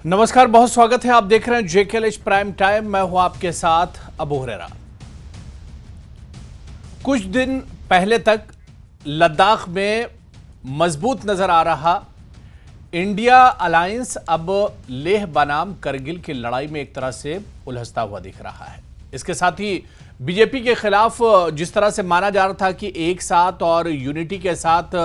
नमस्कार, बहुत स्वागत है। आप देख रहे हैं जेकेएलएच प्राइम टाइम। मैं हूं आपके साथ अबू हुरैरा। कुछ दिन पहले तक लद्दाख में मजबूत नजर आ रहा इंडिया अलायंस अब लेह बनाम करगिल की लड़ाई में एक तरह से उलझता हुआ दिख रहा है। इसके साथ ही बीजेपी के खिलाफ जिस तरह से माना जा रहा था कि एक साथ और यूनिटी के साथ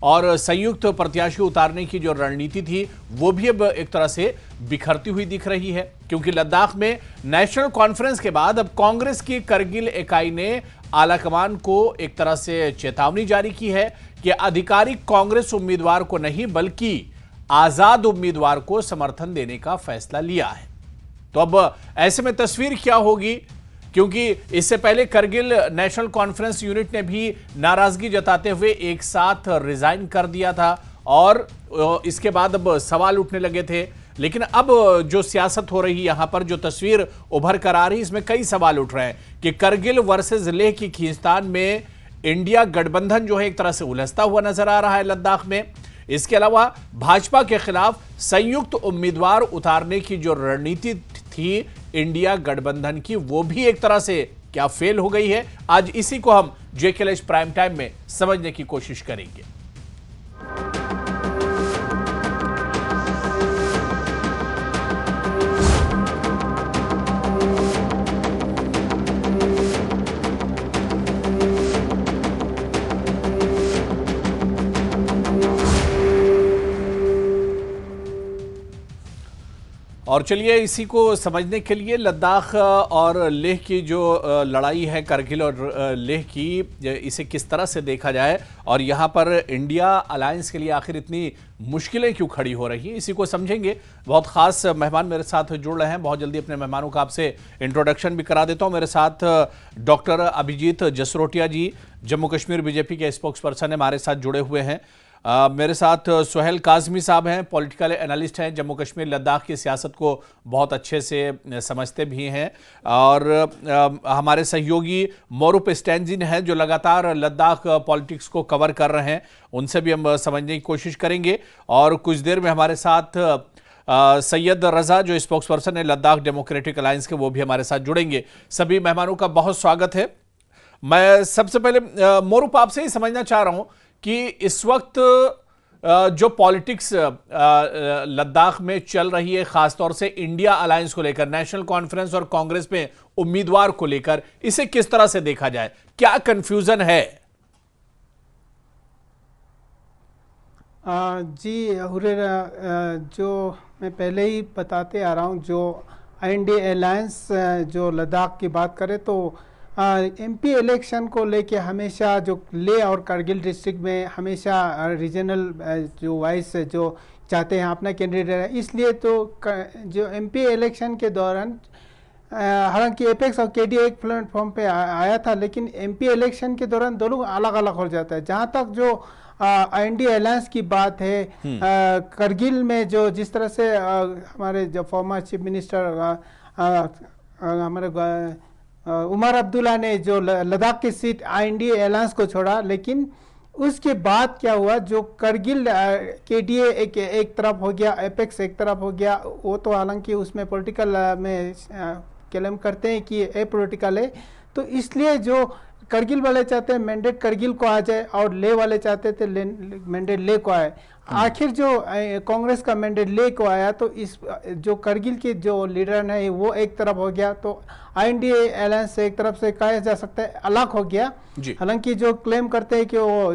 और संयुक्त प्रत्याशी उतारने की जो रणनीति थी वो भी अब एक तरह से बिखरती हुई दिख रही है, क्योंकि लद्दाख में नेशनल कॉन्फ्रेंस के बाद अब कांग्रेस की करगिल इकाई ने आलाकमान को एक तरह से चेतावनी जारी की है कि आधिकारिक कांग्रेस उम्मीदवार को नहीं बल्कि आजाद उम्मीदवार को समर्थन देने का फैसला लिया है। तो अब ऐसे में तस्वीर क्या होगी, क्योंकि इससे पहले करगिल नेशनल कॉन्फ्रेंस यूनिट ने भी नाराजगी जताते हुए एक साथ रिजाइन कर दिया था और इसके बाद अब सवाल उठने लगे थे। लेकिन अब जो सियासत हो रही यहां पर जो तस्वीर उभर कर आ रही, इसमें कई सवाल उठ रहे हैं कि करगिल वर्सेस लेह की खींचतान में इंडिया गठबंधन जो है एक तरह से उलझता हुआ नजर आ रहा है लद्दाख में। इसके अलावा भाजपा के खिलाफ संयुक्त उम्मीदवार उतारने की जो रणनीति थी इंडिया गठबंधन की, वो भी एक तरह से क्या फेल हो गई है। आज इसी को हम जेकेएलएच प्राइम टाइम में समझने की कोशिश करेंगे। और चलिए इसी को समझने के लिए लद्दाख और लेह की जो लड़ाई है करगिल और लेह की, इसे किस तरह से देखा जाए और यहाँ पर इंडिया अलायंस के लिए आखिर इतनी मुश्किलें क्यों खड़ी हो रही हैं, इसी को समझेंगे। बहुत खास मेहमान मेरे साथ जुड़ रहे हैं। बहुत जल्दी अपने मेहमानों का आपसे इंट्रोडक्शन भी करा देता हूँ। मेरे साथ डॉक्टर अभिजीत जसरोटिया जी, जम्मू कश्मीर बीजेपी के स्पोक्स पर्सन हमारे साथ जुड़े हुए हैं। मेरे साथ सुहेल काजमी साहब हैं, पॉलिटिकल एनालिस्ट हैं, जम्मू कश्मीर लद्दाख की सियासत को बहुत अच्छे से समझते भी हैं। और हमारे सहयोगी मोरूप स्टैंजिन हैं जो लगातार लद्दाख पॉलिटिक्स को कवर कर रहे हैं, उनसे भी हम समझने की कोशिश करेंगे। और कुछ देर में हमारे साथ सैयद रजा जो स्पोक्स पर्सन है लद्दाख डेमोक्रेटिक अलायंस के, वो भी हमारे साथ जुड़ेंगे। सभी मेहमानों का बहुत स्वागत है। मैं सबसे पहले मोरूप आपसे ही समझना चाह रहा हूं कि इस वक्त जो पॉलिटिक्स लद्दाख में चल रही है, खासतौर से इंडिया अलायंस को लेकर, नेशनल कॉन्फ्रेंस और कांग्रेस में उम्मीदवार को लेकर, इसे किस तरह से देखा जाए, क्या कंफ्यूजन है? जी हुरैरा, जो मैं पहले ही बताते आ रहा हूँ, जो इंडिया अलायंस जो लद्दाख की बात करें तो एमपी इलेक्शन को लेके हमेशा जो लेह और करगिल डिस्ट्रिक्ट में हमेशा रीजनल जो वाइस जो चाहते हैं अपना कैंडिडेट है, इसलिए तो जो एमपी इलेक्शन के दौरान हालांकि एपेक्स और केडीए एक प्लेटफॉर्म पे आया था, लेकिन एमपी इलेक्शन के दौरान दोनों अलग अलग हो जाता है। जहां तक जो इंडिया अलायंस की बात है, करगिल में जो जिस तरह से हमारे जो फॉर्मर चीफ मिनिस्टर हमारे उमर अब्दुल्ला ने जो लद्दाख की सीट इंडिया अलायंस को छोड़ा, लेकिन उसके बाद क्या हुआ, जो करगिल केडीए एक तरफ हो गया, एपेक्स एक तरफ हो गया। वो तो हालांकि उसमें पॉलिटिकल में क्लेम करते हैं कि ए पॉलिटिकल है, तो इसलिए जो करगिल वाले चाहते हैं मैंडेट करगिल को आ जाए और ले वाले चाहते थे मैंडेट ले को आए। आखिर जो कांग्रेस का मैंडेट ले को आया, तो इस जो करगिल के जो लीडर है वो एक तरफ हो गया, तो इंडिया अलायंस से एक तरफ से कहा जा सकता है अलग हो गया। हालांकि जो क्लेम करते हैं कि वो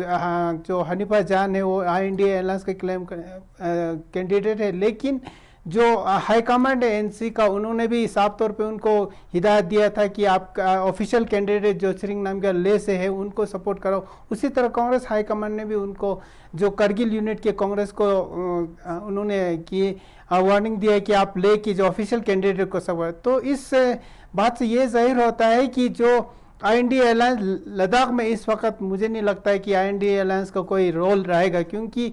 जो हनीफा जान है वो इंडिया अलायंस के क्लेम कैंडिडेट है, लेकिन जो हाईकमांड है एनसी का, उन्होंने भी साफ तौर पे उनको हिदायत दिया था कि आप ऑफिशियल कैंडिडेट जो श्रींग नाम का ले से है उनको सपोर्ट करो। उसी तरह कांग्रेस हाईकमांड ने भी उनको जो करगिल यूनिट के कांग्रेस को उन्होंने की वार्निंग दिया कि आप ले की जो ऑफिशियल कैंडिडेट को सपोर्ट। तो इस बात से ये जाहिर होता है कि जो इंडिया अलायंस लद्दाख में इस वक्त मुझे नहीं लगता है कि इंडिया अलायंस का कोई रोल रहेगा, क्योंकि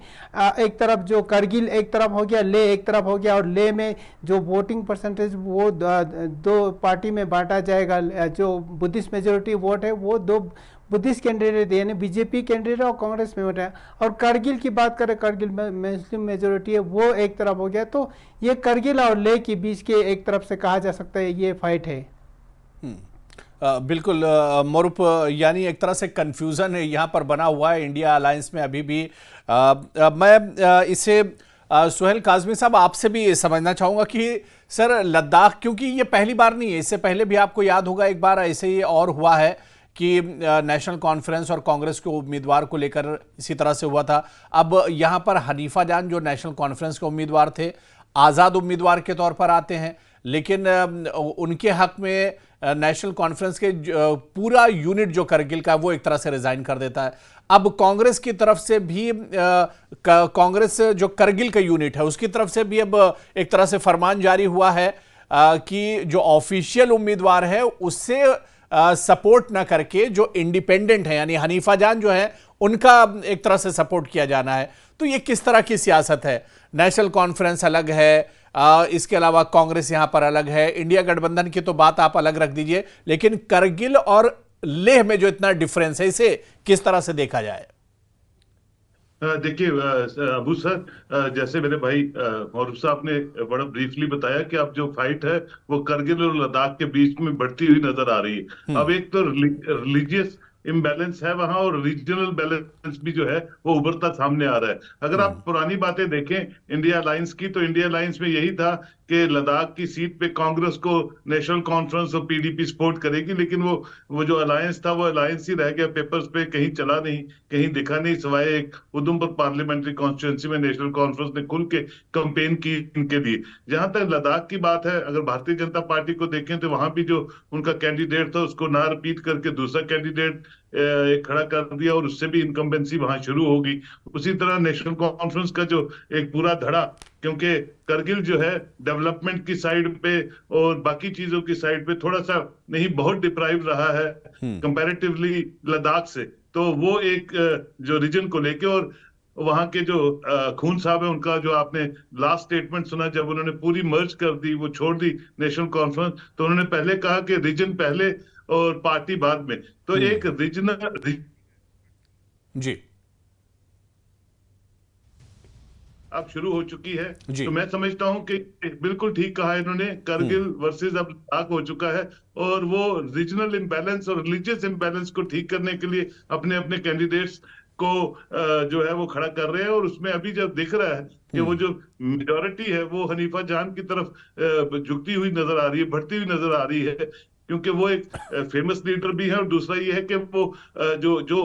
एक तरफ जो करगिल एक तरफ हो गया, ले एक तरफ हो गया, और ले में जो वोटिंग परसेंटेज वो दो पार्टी में बांटा जाएगा। जो बुद्धिस्ट मेजोरिटी वोट है वो दो बुद्धिस्ट कैंडिडेट यानी बीजेपी कैंडिडेट और कांग्रेस में बैठा है। और करगिल की बात करें, करगिल में मुस्लिम मेजोरिटी है, वो एक तरफ हो गया। तो ये करगिल और लेह के बीच के एक तरफ से कहा जा सकता है ये फाइट है। बिल्कुल मरूप, यानी एक तरह से कंफ्यूजन है यहाँ पर बना हुआ है इंडिया अलायंस में अभी भी। मैं इसे सुहेल काजमी साहब आपसे भी समझना चाहूँगा कि सर लद्दाख, क्योंकि ये पहली बार नहीं है, इससे पहले भी आपको याद होगा एक बार ऐसे ही और हुआ है कि नेशनल कॉन्फ्रेंस और कांग्रेस के उम्मीदवार को लेकर इसी तरह से हुआ था। अब यहाँ पर हनीफा जान जो नेशनल कॉन्फ्रेंस के उम्मीदवार थे, आज़ाद उम्मीदवार के तौर पर आते हैं, लेकिन उनके हक में नेशनल कॉन्फ्रेंस के पूरा यूनिट जो करगिल का वो एक तरह से रिजाइन कर देता है। अब कांग्रेस की तरफ से भी कांग्रेस जो करगिल का यूनिट है उसकी तरफ से भी अब एक तरह से फरमान जारी हुआ है कि जो ऑफिशियल उम्मीदवार है उससे सपोर्ट ना करके जो इंडिपेंडेंट है यानी हनीफा जान जो है उनका एक तरह से सपोर्ट किया जाना है। तो ये किस तरह की सियासत है? नेशनल कॉन्फ्रेंस अलग है, इसके अलावा कांग्रेस यहां पर अलग है, इंडिया गठबंधन की तो बात आप अलग रख दीजिए, लेकिन करगिल और लेह में जो इतना डिफरेंस है इसे किस तरह से देखा जाए? देखिए अबू सर, जैसे मेरे भाई मौरूफ साहब ने बड़ा ब्रीफली बताया कि अब जो फाइट है वो करगिल और लद्दाख के बीच में बढ़ती हुई नजर आ रही है। अब एक तो रिलीजियस इम्बैलेंस है वहां, और रीजनल बैलेंस भी जो है वो उभरता सामने आ रहा है। अगर आप पुरानी बातें देखें इंडिया अलायंस की, तो इंडिया अलायंस में यही था कि लद्दाख की सीट पे कांग्रेस को नेशनल कॉन्फ्रेंस और पीडीपी सपोर्ट करेगी, लेकिन वो जो अलायंस था वो अलायंस ही रह गया, पेपर्स पे कहीं चला नहीं, कहीं दिखा नहीं, सिवाय एक उधमपुर पार्लियामेंट्री कॉन्स्टिट्यूंसी में नेशनल कॉन्फ्रेंस ने खुल के कैंपेन की इनके लिए। जहां तक लद्दाख की बात है, अगर भारतीय जनता पार्टी को देखें तो वहां भी जो उनका कैंडिडेट था उसको ना रिपीट करके दूसरा कैंडिडेट एक खड़ा कर दिया, और उससे भी इनकम्बेंसी वहां शुरू होगी। उसी तरह नेशनल कॉन्फ्रेंस का जो एक पूरा धड़ा, क्योंकि करगिल जो है डेवलपमेंट की साइड पे और बाकी चीजों की साइड पे थोड़ा सा नहीं बहुत डिप्राइव रहा है कंपैरेटिवली लद्दाख से, तो वो एक जो रीजन को लेके, और वहां के जो खून साहब है उनका जो आपने लास्ट स्टेटमेंट सुना, जब उन्होंने पूरी मर्ज कर दी, वो छोड़ दी नेशनल कॉन्फ्रेंस, तो उन्होंने पहले कहा कि रीजन पहले और पार्टी बाद में। तो एक रीजनल जी अब शुरू हो चुकी है। जी तो मैं समझता हूं कि बिल्कुल ठीक कहा इन्होंने, करगिल वर्सेस अब लद्दाख हो चुका है, और वो रीजनल इम्बैलेंस और रिलीजियस इम्बैलेंस को ठीक करने के लिए अपने अपने कैंडिडेट्स को जो है वो खड़ा कर रहे हैं। और उसमें अभी जब दिख रहा है कि वो जो मेजोरिटी है वो हनीफा जान की तरफ झुकती हुई नजर आ रही है, बढ़ती हुई नजर आ रही है, क्योंकि वो एक फेमस लीडर भी है, और दूसरा ये है कि वो जो जो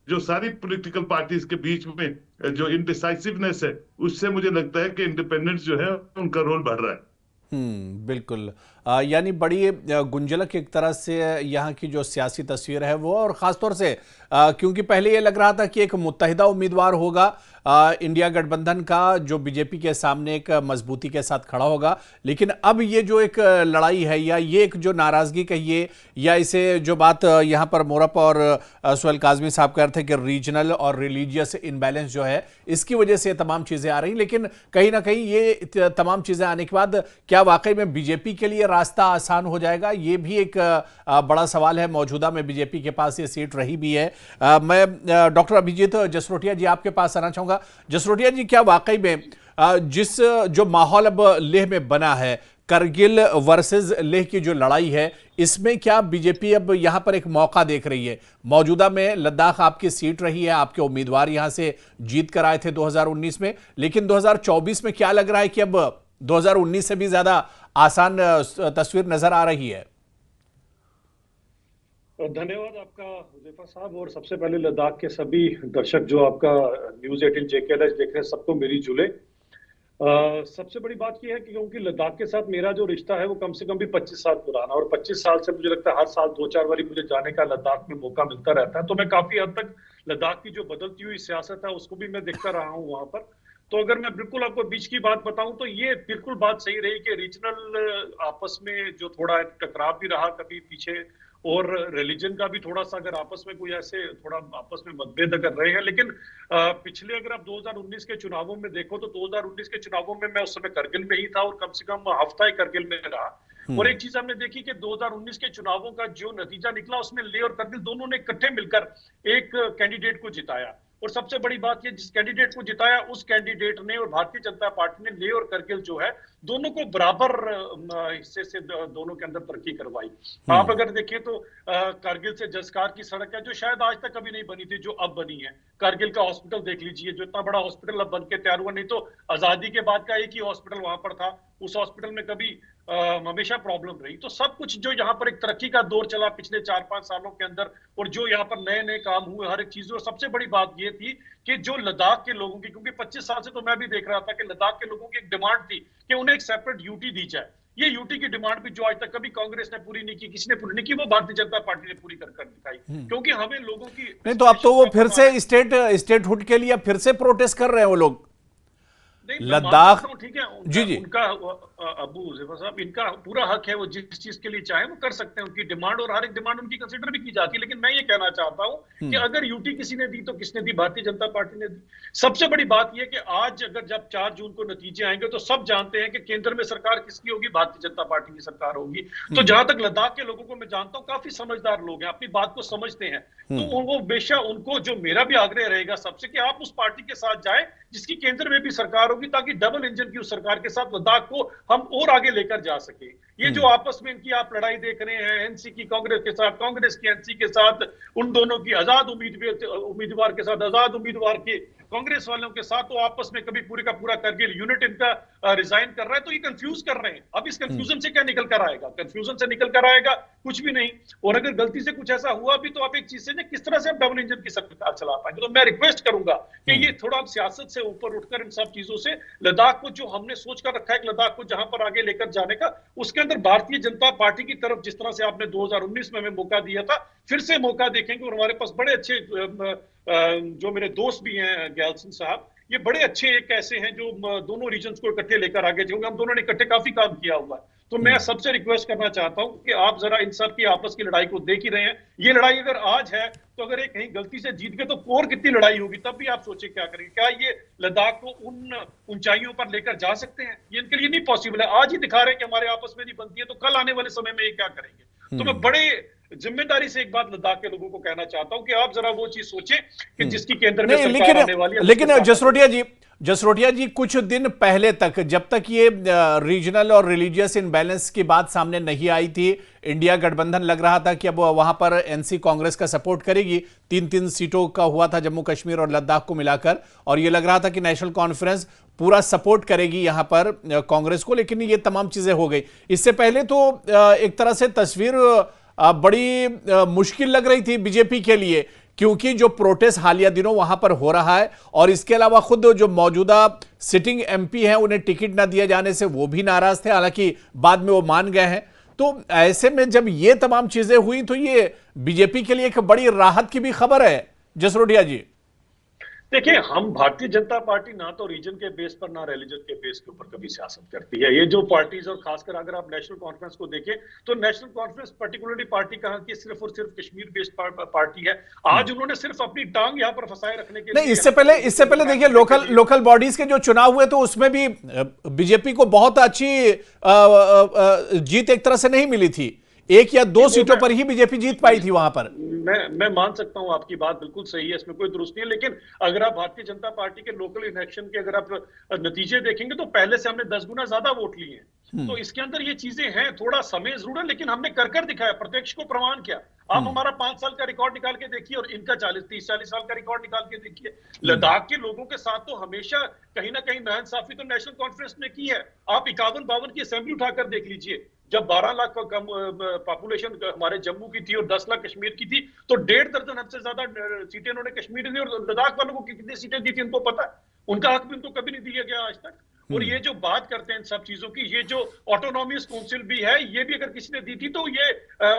जो सारी पॉलिटिकल पार्टीज के बीच में जो इनडिसाइसिवनेस है, उससे मुझे लगता है कि इंडिपेंडेंस जो है उनका रोल बढ़ रहा है। बिल्कुल। यानी बड़ी गुंजलक एक तरह से यहाँ की जो सियासी तस्वीर है वो, और ख़ासतौर से क्योंकि पहले ये लग रहा था कि एक मुत्तहिदा उम्मीदवार होगा इंडिया गठबंधन का जो बीजेपी के सामने एक मजबूती के साथ खड़ा होगा, लेकिन अब ये जो एक लड़ाई है या ये एक जो नाराज़गी कहिए या इसे जो बात यहाँ पर मोरप और सुहेल काजमी साहब कह रहे थे कि रीजनल और रिलीजियस इनबैलेंस जो है इसकी वजह से तमाम चीज़ें आ रही, लेकिन कहीं ना कहीं ये तमाम चीज़ें आने के बाद क्या वाकई में बीजेपी के लिए रास्ता आसान हो जाएगा? ये भी एक बड़ा सवाल है। मौजूदा में बीजेपी के पास ये सीट रही भी है। मैं डॉक्टर अभिजीत जसरोटिया जी आपके पास आना चाहूंगा। जसरोटिया जी, क्या वाकई में जिस जो माहौल अब लेह में बना है, करगिल वर्सेस लेह की जो लड़ाई है, इसमें क्या बीजेपी अब यहां पर एक मौका देख रही है? मौजूदा में लद्दाख आपकी सीट रही है, आपके उम्मीदवार यहां से जीत कर आए थे 2019 में, लेकिन 2024 में क्या लग रहा है कि अब 2019 से भी ज्यादा आसान तस्वीर नजर आ रही है? धन्यवाद आपका हुज़ैफा साहब, और सबसे पहले लद्दाख के सभी दर्शक जो आपका न्यूज़ 18 JKLH देख रहे हैं सबको मेरी जुले। सबसे बड़ी बात यह है कि क्योंकि लद्दाख के साथ मेरा जो रिश्ता है वो कम से कम भी 25 साल पुराना, और 25 साल से मुझे लगता है हर साल 2-4 बारी मुझे जाने का लद्दाख में मौका मिलता रहता है, तो मैं काफी हद तक लद्दाख की जो बदलती हुई सियासत है उसको भी मैं देखता रहा हूँ वहां पर। तो अगर मैं बिल्कुल आपको बीच की बात बताऊं तो ये बिल्कुल बात सही रही कि रीजनल आपस में जो थोड़ा टकराव भी रहा कभी पीछे, और रिलीजन का भी थोड़ा सा अगर आपस में कोई ऐसे थोड़ा आपस में मतभेद अगर रहे हैं, लेकिन पिछले अगर आप 2019 के चुनावों में देखो तो 2019 के चुनावों में मैं उस समय करगिल में ही था, और कम से कम हफ्ता ही करगिल में रहा। और एक चीज हमने देखी कि 2019 के चुनावों का जो नतीजा निकला उसमें लेह और करगिल दोनों ने इकट्ठे मिलकर एक कैंडिडेट को जिताया। और सबसे बड़ी बात ये, जिस कैंडिडेट को जिताया उस कैंडिडेट ने और भारतीय जनता पार्टी ने लेह और करगिल जो है दोनों को बराबर हिस्से से दोनों के अंदर तरक्की करवाई। आप अगर देखें तो करगिल से जसकार की सड़क है जो शायद आज तक कभी नहीं बनी थी, जो अब बनी है। करगिल का हॉस्पिटल देख लीजिए, जो इतना बड़ा हॉस्पिटल अब बन के तैयार हुआ, नहीं तो आजादी के बाद का एक ही हॉस्पिटल वहां पर था, उस हॉस्पिटल में कभी हमेशा प्रॉब्लम रही। तो सब कुछ जो यहाँ पर एक तरक्की का दौर चला पिछले 4-5 सालों के अंदर, और जो यहाँ पर नए नए काम हुए हर एक चीज। और सबसे बड़ी बात ये थी कि जो लद्दाख के लोगों की, क्योंकि 25 साल से तो मैं भी देख रहा था कि लद्दाख के लोगों की एक डिमांड थी कि उन्हें एक सेपरेट यूटी दी जाए। ये यूटी की डिमांड भी जो आज तक कभी कांग्रेस ने पूरी नहीं की, किसी ने पूरी नहीं की, वो भारतीय जनता पार्टी ने पूरी कर दिखाई। क्योंकि हमें लोगों की नहीं तो अब तो वो फिर से स्टेटहुड के लिए फिर से प्रोटेस्ट कर रहे हैं वो लोग लद्दाख। ठीक है, जी जी, उनका अबू हुज़ैफा साहब, इनका पूरा हक है, वो जिस चीज के लिए चाहे वो कर सकते हैं। उनकी डिमांड और हर एक डिमांड उनकी कंसीडर भी की जाती है। लेकिन मैं ये कहना चाहता हूं कि अगर यूटी किसी ने दी तो किसने दी? भारतीय जनता पार्टी ने दी। सबसे बड़ी बात यह कि आज अगर जब 4 जून को नतीजे आएंगे तो सब जानते हैं कि केंद्र में सरकार किसकी होगी, भारतीय जनता पार्टी की सरकार होगी। तो जहां तक लद्दाख के लोगों को मैं जानता हूं, काफी समझदार लोग हैं, अपनी बात को समझते हैं। तो वो बेशक उनको, जो मेरा भी आग्रह रहेगा सबसे, कि आप उस पार्टी के साथ जाएं जिसकी केंद्र में भी सरकार होगी, ताकि डबल इंजन की उस सरकार के साथ लद्दाख को हम और आगे लेकर जा सके। ये जो आपस में इनकी आप लड़ाई देख रहे हैं, एनसी की कांग्रेस के साथ, कांग्रेस की एनसी के साथ, उन दोनों की आजाद उम्मीदवार के साथ, आजाद उम्मीदवार के कांग्रेस वालों के साथ, तो आपस में कभी पूरे का पूरा करगिल यूनिट इनका रिजाइन कर रहा है। तो ये कंफ्यूज कर रहे हैं। अब इस कंफ्यूजन से क्या निकल कर आएगा? कंफ्यूजन से निकल कर आएगा कुछ भी नहीं। और अगर गलती से कुछ ऐसा हुआ भी, तो आप एक चीज से किस तरह से आप डबल इंजन की सरकार चला पाएंगे। तो मैं रिक्वेस्ट करूंगा कि ये थोड़ा सियासत से ऊपर उठकर इन सब चीजों से लद्दाख को, जो हमने सोच कर रखा है कि लद्दाख को जहां पर आगे लेकर जाने का, उसके अंदर भारतीय जनता पार्टी की तरफ जिस तरह से आपने 2019 में हमें मौका दिया था, फिर से मौका देखेंगे। और हमारे पास बड़े अच्छे जो मेरे दोस्त भी हैं, ग्याल सिंह साहब, ये बड़े अच्छे एक ऐसे हैं जो दोनों रीजन्स को इकट्ठे लेकर आगे जाएंगे। हम दोनों ने इकट्ठे काफी काम किया हुआ है। तो मैं सबसे रिक्वेस्ट करना चाहता हूं कि आप जरा इन सब की आपस की लड़ाई को देख ही रहे हैं। ये लड़ाई अगर आज है तो अगर ये कहीं गलती से जीत गए तो और कितनी लड़ाई होगी, तब भी आप सोचिए क्या करेंगे। क्या ये लद्दाख को उन ऊंचाइयों पर लेकर जा सकते हैं? ये इनके लिए नहीं पॉसिबल है। आज ही दिखा रहे हैं कि हमारे आपस में नहीं बनती है, तो कल आने वाले समय में ये क्या करेंगे? तो मैं बड़े जिम्मेदारी से एक बात लद्दाख के लोगों को कहना चाहता हूं कि आप जरा वो चीज सोचें कि जिसकी केंद्र में सरकार आने वाली है। लेकिन जसरोटिया जी कुछ दिन पहले तक, जब तक ये रीजनल और रिलीजियस इनबैलेंस की बात सामने नहीं आई थी, इंडिया गठबंधन लग रहा था कि अब वहां पर एनसी कांग्रेस का सपोर्ट करेगी। 3-3 सीटों का हुआ था जम्मू कश्मीर और लद्दाख को मिलाकर, और ये लग रहा था कि नेशनल कॉन्फ्रेंस पूरा सपोर्ट करेगी यहां पर कांग्रेस को। लेकिन ये तमाम चीजें हो गई। इससे पहले तो एक तरह से तस्वीर बड़ी मुश्किल लग रही थी बीजेपी के लिए, क्योंकि जो प्रोटेस्ट हालिया दिनों वहां पर हो रहा है, और इसके अलावा खुद जो मौजूदा सिटिंग एमपी हैं उन्हें टिकट न दिए जाने से वो भी नाराज थे, हालांकि बाद में वो मान गए हैं। तो ऐसे में जब ये तमाम चीजें हुई तो ये बीजेपी के लिए एक बड़ी राहत की भी खबर है। जसरोटिया जी देखिए, हम भारतीय जनता पार्टी ना तो रीजन के बेस पर ना रिलीजन के बेस के ऊपर कभी सियासत करती है। ये जो पार्टीज, और खासकर अगर आप नेशनल कॉन्फ्रेंस को देखें तो नेशनल कॉन्फ्रेंस पर्टिकुलरली पार्टी कहां की, सिर्फ और सिर्फ कश्मीर बेस्ड पार्टी है। आज उन्होंने सिर्फ अपनी टांग यहां पर फंसाए रखने के नहीं, इससे पहले देखिए लोकल बॉडीज के जो चुनाव हुए तो उसमें भी बीजेपी को बहुत अच्छी जीत एक तरह से नहीं मिली थी। 1 या 2 सीटों पर ही बीजेपी जीत पाई थी वहां पर। मैं मान सकता हूं, आपकी बात बिल्कुल सही है, इसमें कोई दुरुस्त नहीं है। लेकिन अगर आप भारतीय जनता पार्टी के लोकल इलेक्शन के अगर आप नतीजे देखेंगे तो पहले से हमने 10 गुना ज्यादा वोट लिए हैं। तो इसके अंदर ये चीजें हैं, थोड़ा समय जरूर है, लेकिन हमने कर दिखाया, प्रत्यक्ष को प्रमाण किया। आप हमारा 5 साल का रिकॉर्ड निकाल के देखिए और इनका 30-40 साल का रिकॉर्ड निकाल के देखिए। लद्दाख के लोगों के साथ तो हमेशा कहीं ना कहीं नाइंसाफी तो नेशनल कॉन्फ्रेंस ने की है। आप 51-52 की असेंबली उठाकर देख लीजिए। जब 12 लाख का कम पॉपुलेशन हमारे जम्मू की थी और 10 लाख कश्मीर की थी, तो 1.5 दर्जन हमसे ज्यादा सीटें उन्होंने कश्मीर दी। और लद्दाख वालों को कितनी सीटें दी थी इनको पता है। उनका हक भी उनको कभी नहीं दिया गया आज तक। और ये जो बात करते हैं इन सब चीजों की, ये जो ऑटोनॉमियस काउंसिल भी है, ये भी अगर किसी ने दी थी तो ये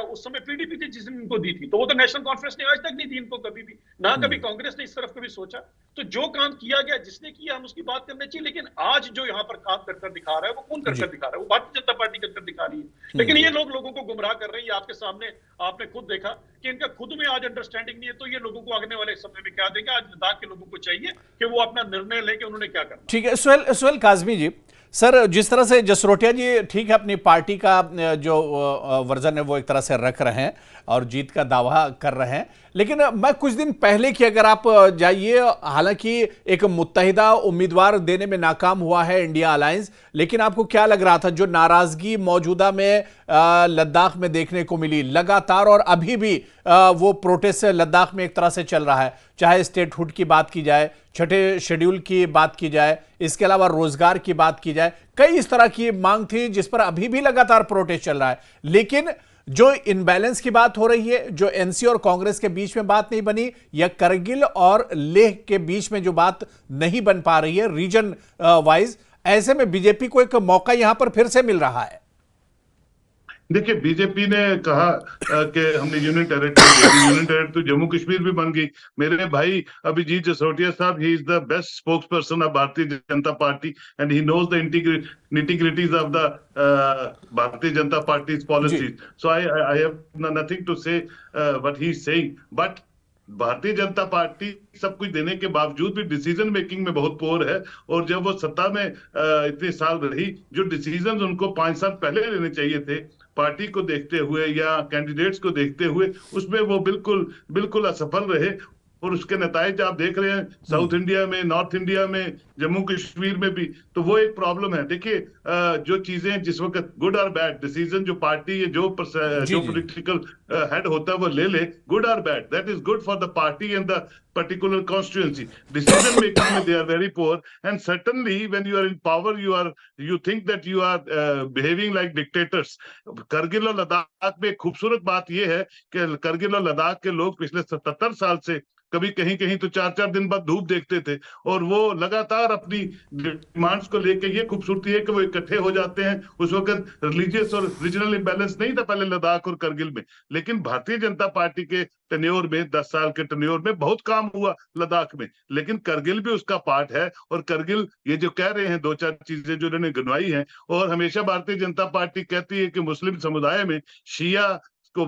उस समय पीडीपी थी जिसने इनको दी थी, तो वो तो नेशनल कॉन्फ्रेंस ने आज तक नहीं दी इनको कभी भी, ना कभी कांग्रेस ने इस तरफ कभी सोचा। तो जो काम किया गया, जिसने किया, हम उसकी बात करनी चाहिए। लेकिन आज जो यहाँ पर काम कर दिखा रहा है, वो कौन कर दिखा रहा है? वो भारतीय जनता पार्टी कर दिखा रही है। लेकिन ये लोगों को गुमराह कर रहे हैं। आपके सामने आपने खुद देखा कि इनका खुद में आज अंडरस्टैंडिंग नहीं है, तो ये लोगों को आने वाले समय में क्या देंगे? आज लद्दाख के लोगों को चाहिए कि वो अपना निर्णय लें कि उन्होंने क्या करना। ठीक है, सुहेल काज़मी जी, सर, जिस तरह से जसरोटिया जी ठीक है अपनी पार्टी का जो वर्जन है वो एक तरह से रख रहे हैं और जीत का दावा कर रहे हैं, लेकिन मैं कुछ दिन पहले की अगर आप जाइए, हालांकि एक मुत्तहिदा उम्मीदवार देने में नाकाम हुआ है इंडिया अलायंस, लेकिन आपको क्या लग रहा था जो नाराजगी मौजूदा में लद्दाख में देखने को मिली लगातार, और अभी भी वो प्रोटेस्ट लद्दाख में एक तरह से चल रहा है, चाहे स्टेटहुड की बात की जाए, छठे शेड्यूल की बात की जाए, इसके अलावा रोजगार की बात की जाए, कई इस तरह की मांग थी जिस पर अभी भी लगातार प्रोटेस्ट चल रहा है। लेकिन जो इनबैलेंस की बात हो रही है, जो एनसी और कांग्रेस के बीच में बात नहीं बनी, या करगिल और लेह के बीच में जो बात नहीं बन पा रही है रीजन वाइज, ऐसे में बीजेपी को एक मौका यहां पर फिर से मिल रहा है। देखिए, बीजेपी ने कहा कि हमने यूनियन टेरिटरी दे दी, यूनियन टेरिटरी तो जम्मू कश्मीर भी बन गई। मेरे भाई Abhijit Jasrotia sahab, he is the best spokes person of Bharatiya Janata Party and he knows the nitty-gritties of the Bharatiya Janata Party's जी policies. So I have nothing to say what he is saying. But भारतीय Janata party सब कुछ देने के बावजूद भी decision making में बहुत पोर है। और जब वो सत्ता में इतने साल रही, जो डिसीजन उनको 5 साल पहले लेने चाहिए थे पार्टी को देखते हुए या कैंडिडेट्स को देखते हुए, उसमें वो बिल्कुल बिल्कुल असफल रहे। और उसके नतीजे आप देख रहे हैं साउथ इंडिया में, नॉर्थ इंडिया में, जम्मू कश्मीर में भी। तो वो एक प्रॉब्लम है। देखिए, जो चीजें जिस वक्त गुड और बैड डिसीजन जो पार्टी जी जो जी पॉलिटिकल हेड होता है वो ले ले, गुड और bad, that is good for the party and the particular constituency. Decision making में they are very poor, and certainly when you are in power you think that you are behaving like dictators. Kargil और लद्दाख में एक खूबसूरत बात यह है कि करगिल और लद्दाख के लोग पिछले 77 साल से कभी कहीं कहीं तो 4-4 दिन बाद धूप देखते थे, और वो लगातार अपनी डिमांड्स को लेके, ये खूबसूरती है कि वो इकट्ठे हो जाते हैं। उस वक्त रिलीजियस और रीजनल इंबैलेंस नहीं था पहले लद्दाख और करगिल में, लेकिन भारतीय जनता पार्टी के टेन्योर में, 10 साल के टेन्योर में बहुत काम हुआ लद्दाख में। लेकिन करगिल भी उसका पार्ट है, और करगिल ये जो कह रहे हैं 2-4 चीजें जो उन्होंने गिनवाई हैं, और हमेशा भारतीय जनता पार्टी कहती है कि मुस्लिम समुदाय में शिया को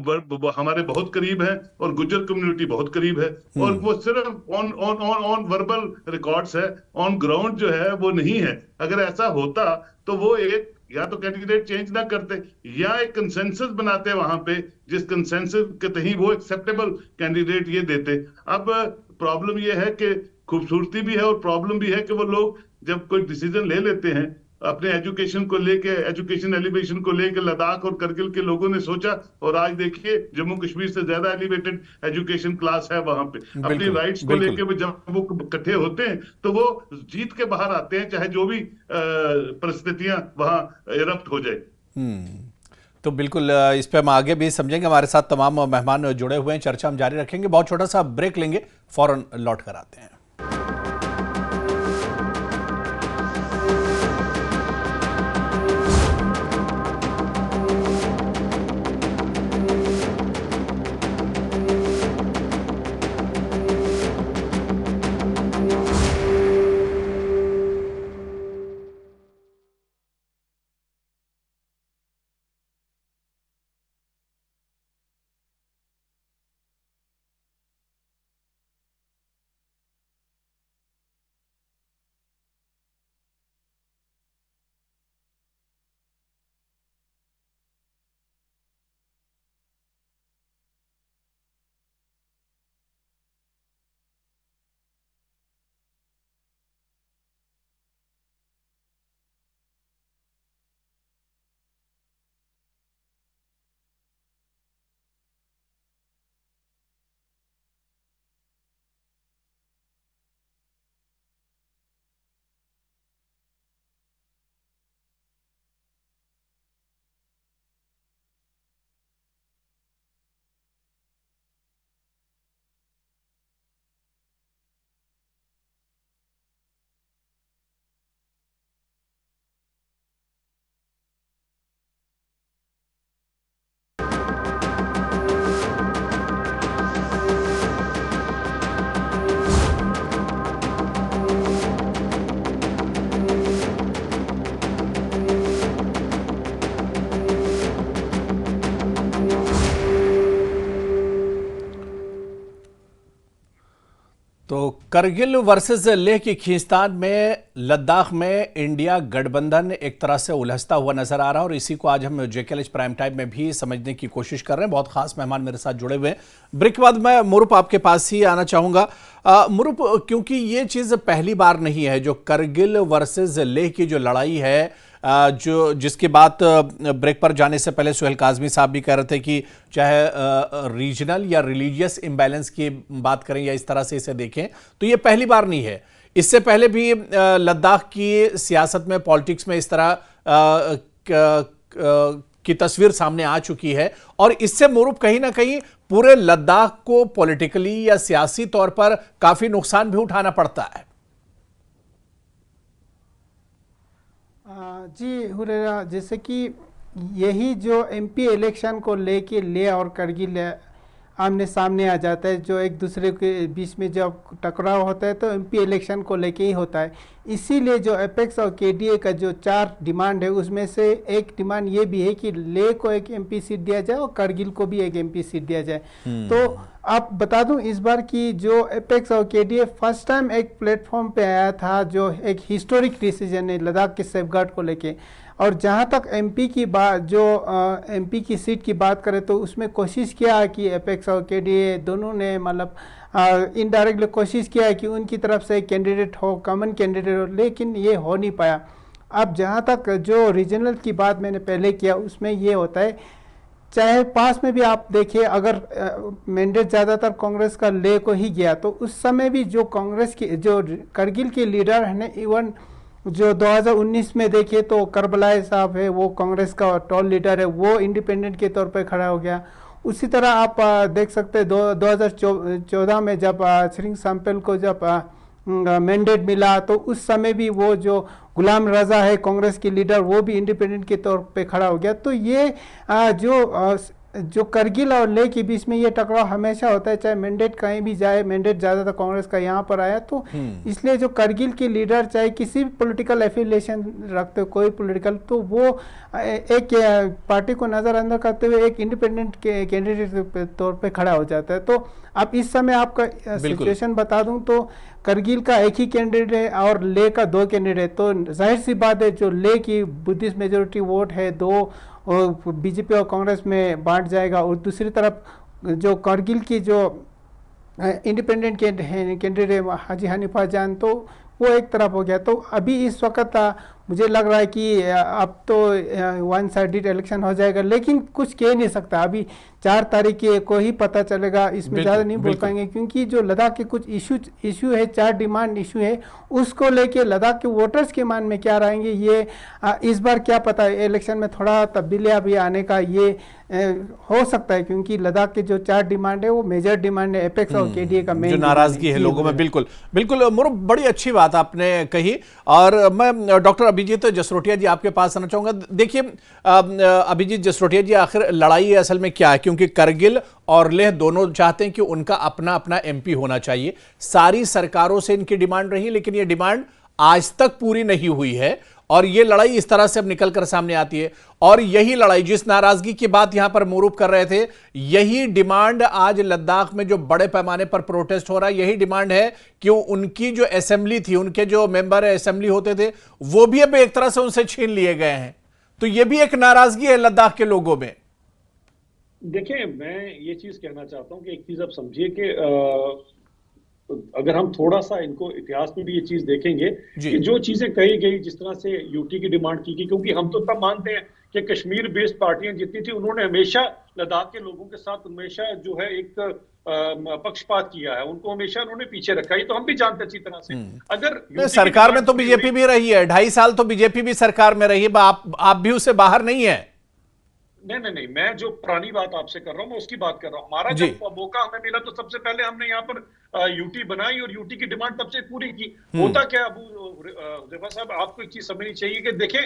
हमारे बहुत करीब है और गुज्जर कम्युनिटी बहुत करीब है, और वो सिर्फ on on on on verbal records है, ऑन ग्राउंड जो है वो नहीं है। अगर ऐसा होता तो वो एक या तो कैंडिडेट चेंज ना करते या एक कंसेंसस बनाते वहां पे, जिस कंसेंसस के तही वो एक्सेप्टेबल कैंडिडेट ये देते। अब प्रॉब्लम ये है कि खूबसूरती भी है और प्रॉब्लम भी है कि वो लोग जब कोई डिसीजन ले लेते हैं अपने एजुकेशन को लेके, एजुकेशन एलिवेशन को लेके, लद्दाख और करगिल के लोगों ने सोचा, और आज देखिए जम्मू कश्मीर से ज्यादा एलिवेटेड एजुकेशन क्लास है वहां पे। अपनी बिल्कुल राइट्स को बिल्कुल। लेके वो जब वो इकट्ठे होते हैं तो वो जीत के बाहर आते हैं, चाहे जो भी परिस्थितियां वहां इरप्ट हो जाए। तो बिल्कुल इस पे हम आगे भी समझेंगे। हमारे साथ तमाम मेहमान जुड़े हुए हैं, चर्चा हम जारी रखेंगे। बहुत छोटा सा ब्रेक लेंगे, फौरन लौट कर आते हैं। तो करगिल वर्सेस लेह की खींचतान में लद्दाख में इंडिया गठबंधन एक तरह से उलझता हुआ नजर आ रहा है और इसी को आज हम जेकेएलएच प्राइम टाइम में भी समझने की कोशिश कर रहे हैं। बहुत खास मेहमान मेरे साथ जुड़े हुए हैं। ब्रेक के बाद मैं मुरुप आपके पास ही आना चाहूंगा। मुरुप, क्योंकि ये चीज पहली बार नहीं है जो करगिल वर्सेस लेह की जो लड़ाई है, जो जिसकी बात ब्रेक पर जाने से पहले सुहेल काजमी साहब भी कह रहे थे कि चाहे रीजनल या रिलीजियस इम्बैलेंस की बात करें या इस तरह से इसे देखें तो ये पहली बार नहीं है। इससे पहले भी लद्दाख की सियासत में, पॉलिटिक्स में इस तरह की तस्वीर सामने आ चुकी है और इससे मुरुप कहीं ना कहीं पूरे लद्दाख को पॉलिटिकली या सियासी तौर पर काफी नुकसान भी उठाना पड़ता है। जी हुरेरा, जैसे कि यही जो एमपी इलेक्शन को लेके ले और करगिल आमने सामने आ जाता है, जो एक दूसरे के बीच में जब टकराव होता है तो एमपी इलेक्शन को लेके ही होता है। इसीलिए जो एपेक्स और केडीए का जो 4 डिमांड है उसमें से एक डिमांड ये भी है कि ले को एक एमपी सीट दिया जाए और करगिल को भी एक एमपी सीट दिया जाए। तो आप बता दूं, इस बार की जो एपेक्स और केडीए फर्स्ट टाइम एक प्लेटफॉर्म पे आया था जो एक हिस्टोरिक डिसीजन है लद्दाख के सेफगार्ड को लेके। और जहां तक एमपी की बात, जो एमपी की सीट की बात करें तो उसमें कोशिश किया कि एपेक्स और केडीए दोनों ने मतलब इनडायरेक्टली कोशिश किया है कि उनकी तरफ से कैंडिडेट हो, कॉमन कैंडिडेट हो, लेकिन ये हो नहीं पाया। अब जहां तक जो रीजनल की बात मैंने पहले किया उसमें ये होता है, चाहे पास में भी आप देखिए अगर मैंडेट ज़्यादातर कांग्रेस का ले को ही गया तो उस समय भी जो कांग्रेस की जो करगिल के लीडर हैं, इवन जो 2019 में देखिए तो करबलाई साहब है, वो कांग्रेस का टॉल लीडर है, वो इंडिपेंडेंट के तौर पर खड़ा हो गया। उसी तरह आप देख सकते हैं 2014 में जब श्रिंग सांपेल को जब मैंडेट मिला तो उस समय भी वो जो गुलाम रजा है कांग्रेस की लीडर, वो भी इंडिपेंडेंट के तौर पे खड़ा हो गया। तो ये जो करगिल और लेह के बीच में ये टकराव हमेशा होता है, चाहे मैंडेट कहीं भी जाए। मैंडेट ज़्यादातर कांग्रेस का यहाँ पर आया तो इसलिए जो करगिल के लीडर चाहे किसी भी पॉलिटिकल एफिलिएशन रखते हो, कोई पॉलिटिकल, तो वो एक पार्टी को नज़रअंदर करते हुए एक इंडिपेंडेंट के कैंडिडेट के तौर पे खड़ा हो जाता है। तो अब इस समय आपका सिचुएशन बता दूं तो करगिल का एक ही कैंडिडेट है और ले का 2 कैंडिडेट। तो जाहिर सी बात है जो ले की बुद्धिस्ट मेजोरिटी वोट है 2 और बीजेपी और कांग्रेस में बांट जाएगा, और दूसरी तरफ जो करगिल की जो इंडिपेंडेंट कैंडिडेट है हाजी हनीफा जान, तो वो एक तरफ हो गया। तो अभी इस वक्त मुझे लग रहा है कि अब तो 1 साइडेड इलेक्शन हो जाएगा, लेकिन कुछ कह नहीं सकता। अभी 4 तारीख को ही पता चलेगा, इसमें ज़्यादा नहीं बोल पाएंगे क्योंकि जो लद्दाख के कुछ इशू है, 4 डिमांड इशू है, उसको लेके लद्दाख के वोटर्स के मन में क्या रहेंगे ये इस बार क्या पता है। इलेक्शन में थोड़ा तब्दीलियाँ भी आने का ये हो सकता है क्योंकि लद्दाख के जो 4 डिमांड है वो मेजर डिमांड है एपेक्स और केडीए का मेन, जो नाराजगी है लोगों में। बिल्कुल बिल्कुल मुरुप, बड़ी अच्छी बात आपने कही। और मैं डॉक्टर अभिजीत जसरोटिया जी आपके पास आना चाहूंगा। देखिए अभिजीत जसरोटिया जी, आखिर लड़ाई असल में क्या है? क्योंकि करगिल और लेह दोनों चाहते हैं कि उनका अपना अपना एमपी होना चाहिए। सारी सरकारों से इनकी डिमांड रही, लेकिन ये डिमांड आज तक पूरी नहीं हुई है और ये लड़ाई इस तरह से अब निकल कर सामने आती है। और यही लड़ाई, जिस नाराजगी की बात यहां पर मुरुप कर रहे थे, यही डिमांड आज लद्दाख में जो बड़े पैमाने पर प्रोटेस्ट हो रहा है, यही डिमांड है कि उनकी जो असेंबली थी, उनके जो मेंबर असेंबली होते थे, वो भी अब एक तरह से उनसे छीन लिए गए हैं। तो ये भी एक नाराजगी है लद्दाख के लोगों में। देखिए, मैं ये चीज कहना चाहता हूं कि एक चीज आप समझिए कि अगर हम थोड़ा सा इनको इतिहास में भी ये चीज देखेंगे कि जो चीजें कही गई, जिस तरह से यूटी की डिमांड की गई, क्योंकि हम तो तब मानते हैं कि कश्मीर बेस्ड पार्टियां जितनी थी उन्होंने हमेशा लद्दाख के लोगों के साथ हमेशा जो है एक पक्षपात किया है, उनको हमेशा उन्होंने पीछे रखा है। तो हम भी जानते अच्छी तरह से। अगर सरकार में तो बीजेपी भी रही है, 2.5 साल तो बीजेपी भी सरकार में रही है, आप भी उससे बाहर नहीं है। नहीं, मैं जो पुरानी बात आपसे कर रहा हूं मैं उसकी बात कर रहा हूं। हमारा जब मौका हमें मिला तो सबसे पहले हमने यहाँ पर यूटी बनाई और यूटी की डिमांड तब से पूरी की। होता क्या अबू हुज़ैफा साहब, आपको एक चीज समझनी चाहिए कि देखें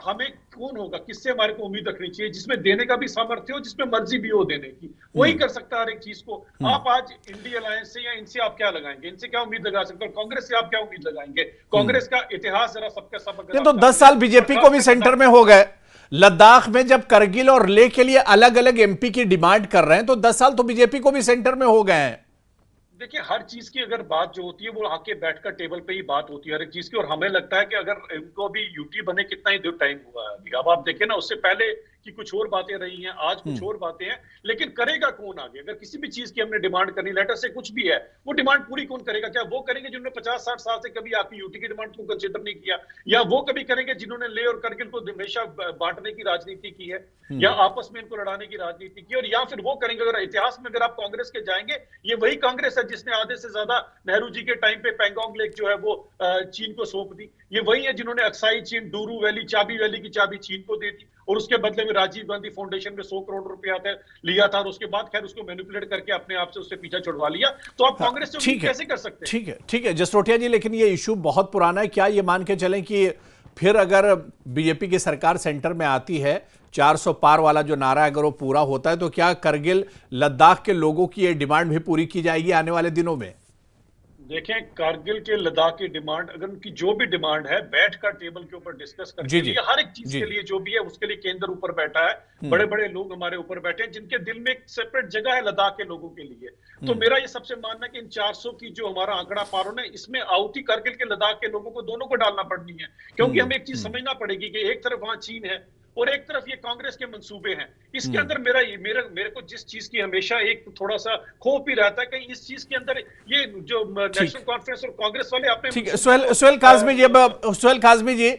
हमें कौन होगा, किससे हमारे को उम्मीद रखनी चाहिए, जिसमें देने का भी सामर्थ्य हो, जिसमें मर्जी भी हो देने की, वही कर सकता है हर एक चीज को। आप आज इंडिया अलायंस से या इनसे आप क्या लगाएंगे, इनसे क्या उम्मीद लगा सकते हो? कांग्रेस से आप क्या उम्मीद लगाएंगे? कांग्रेस का इतिहास जरा सबका सब, तो 10 साल बीजेपी को भी सेंटर में हो गए। लद्दाख में जब करगिल और लेह के लिए अलग अलग एमपी की डिमांड कर रहे हैं तो 10 साल तो बीजेपी को भी सेंटर में हो गए हैं। देखिए, हर चीज की अगर बात जो होती है वो आके बैठकर टेबल पे ही बात होती है हर एक चीज की। और हमें लगता है कि अगर इनको अभी यूटी बने कितना ही टाइम हुआ है अभी, अब आप देखें ना, उससे पहले की कुछ और बातें रही हैं, आज कुछ और बातें हैं, लेकिन करेगा कौन आगे? अगर किसी भी चीज की हमने डिमांड करनी, लेटर से कुछ भी है, वो डिमांड पूरी कौन करेगा? क्या वो करेंगे जिन्होंने 50-60 साल से कभी आपकी यूटी की डिमांड को कंसिडर नहीं किया, या वो कभी करेंगे जिन्होंने ले और करगिल को हमेशा बांटने की राजनीति की है, या आपस में इनको लड़ाने की राजनीति की, और या फिर वो करेंगे, अगर इतिहास में अगर आप कांग्रेस के जाएंगे, ये वही कांग्रेस है जिसने आधे से ज्यादा नेहरू जी के टाइम पे पैंगोंग लेक जो है वो चीन को सौंप दी। ये वही है जिन्होंने अक्साई चीन, डूरू वैली, चाबी वैली की चाबी चीन को दे दी, और उसके बदले में राजीव गांधी फाउंडेशन में 100 करोड़ रुपया लिया था, और उसके बाद खैर उसको मैनिपुलेट करके अपने आप से उससे पीछा छुड़वा लिया। तो आप कांग्रेस से उम्मीद कैसे कर सकते हैं? ठीक है जसरोटिया जी, लेकिन ये इशू बहुत पुराना है। क्या ये मान के चलें कि फिर अगर बीजेपी की सरकार सेंटर में आती है, 400 पार वाला जो नारा अगर वो पूरा होता है, तो क्या करगिल लद्दाख के लोगों की ये डिमांड भी पूरी की जाएगी आने वाले दिनों में? देखें, कारगिल के लद्दाख की डिमांड, अगर उनकी जो भी डिमांड है, बैठकर टेबल के ऊपर डिस्कस करके लिए, हर एक चीज के लिए जो भी है उसके लिए केंद्र ऊपर बैठा है, बड़े बड़े लोग हमारे ऊपर बैठे हैं जिनके दिल में एक सेपरेट जगह है लद्दाख के लोगों के लिए। तो मेरा ये सबसे मानना है कि इन 400 की जो हमारा आंकड़ा पार होना है, इसमें आउटी कारगिल के लद्दाख के लोगों को दोनों को डालना पड़नी है, क्योंकि हमें एक चीज समझना पड़ेगी कि एक तरफ वहां चीन है और एक तरफ ये कांग्रेस के मंसूबे हैं। इसके अंदर मेरे को जिस चीज की हमेशा एक थोड़ा सा खौफ भी रहता है, कहीं इस चीज के अंदर ये जो नेशनल कॉन्फ्रेंस और कांग्रेस वाले अपने ठीक है। सुहेल काज़मी जी,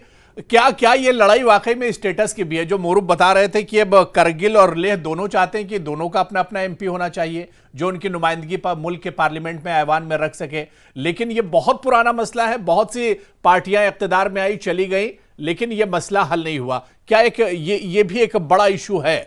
क्या ये लड़ाई वाकई में स्टेटस की भी है? जो मोरूफ बता रहे थे कि अब करगिल और लेह दोनों चाहते हैं कि दोनों का अपना अपना एमपी होना चाहिए जो उनकी नुमाइंदगी पर मुल्क के पार्लियामेंट में, ऐवान में रख सके, लेकिन ये बहुत पुराना मसला है। बहुत सी पार्टियां इख्तिदार में आई, चली गई, लेकिन ये मसला हल नहीं हुआ। क्या ये भी एक बड़ा इशू है?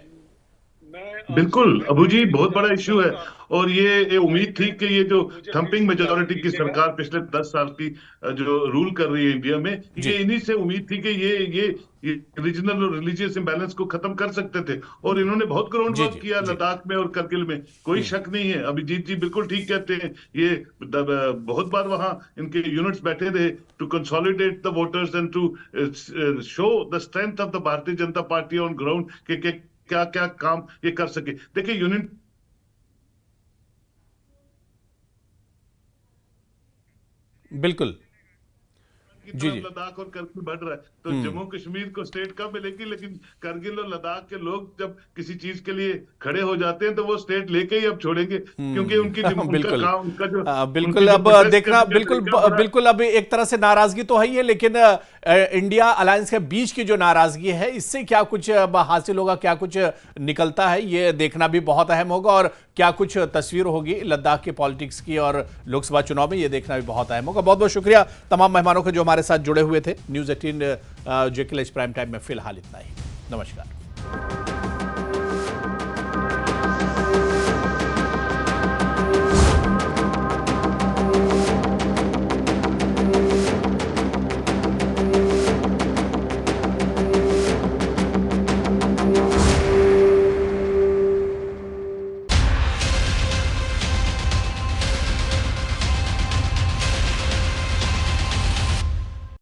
बिल्कुल अबू जी, बहुत बड़ा इश्यू है। और ये उम्मीद थी कि ये जो थंपिंग मेजोरिटी की सरकार पिछले 10 साल की जो रूल कर रही है इंडिया में, ये इन्हीं से उम्मीद थी कि ये रीजनल और रिलीजियस इंबैलेंस को खत्म कर सकते थे, और इन्होंने बहुत ग्राउंड वर्क किया लद्दाख में और करगिल में, कोई शक नहीं है। अभिजीत जी बिल्कुल ठीक कहते हैं, ये बहुत बार वहां इनके यूनिट्स बैठे रहे to consolidate the voters and to show the strength of the Bharatiya Janata party on ground के क्या क्या काम ये कर सके। देखिए, यूनियन बिल्कुल जी लद्दाख और करगिल बढ़ रहा है, तो जम्मू कश्मीर को स्टेट कब मिलेगी? लेकिन करगिल और लद्दाख के लोग जब किसी चीज के लिए खड़े हो जाते हैं तो वो स्टेट लेके ही अब छोड़ेंगे, क्योंकि बिल्कुल बिल्कुल अब देखना बिल्कुल अब एक तरह से नाराजगी तो है ही है, लेकिन इंडिया अलायंस के बीच की जो नाराजगी है, इससे क्या कुछ हासिल होगा, क्या कुछ निकलता है, ये देखना भी बहुत अहम होगा। और क्या कुछ तस्वीर होगी लद्दाख के पॉलिटिक्स की और लोकसभा चुनाव में, ये देखना भी बहुत अहम होगा। बहुत बहुत शुक्रिया तमाम मेहमानों को जो हमारे साथ जुड़े हुए थे। न्यूज़ 18 जेकेएलएच प्राइम टाइम में फिलहाल इतना ही। नमस्कार।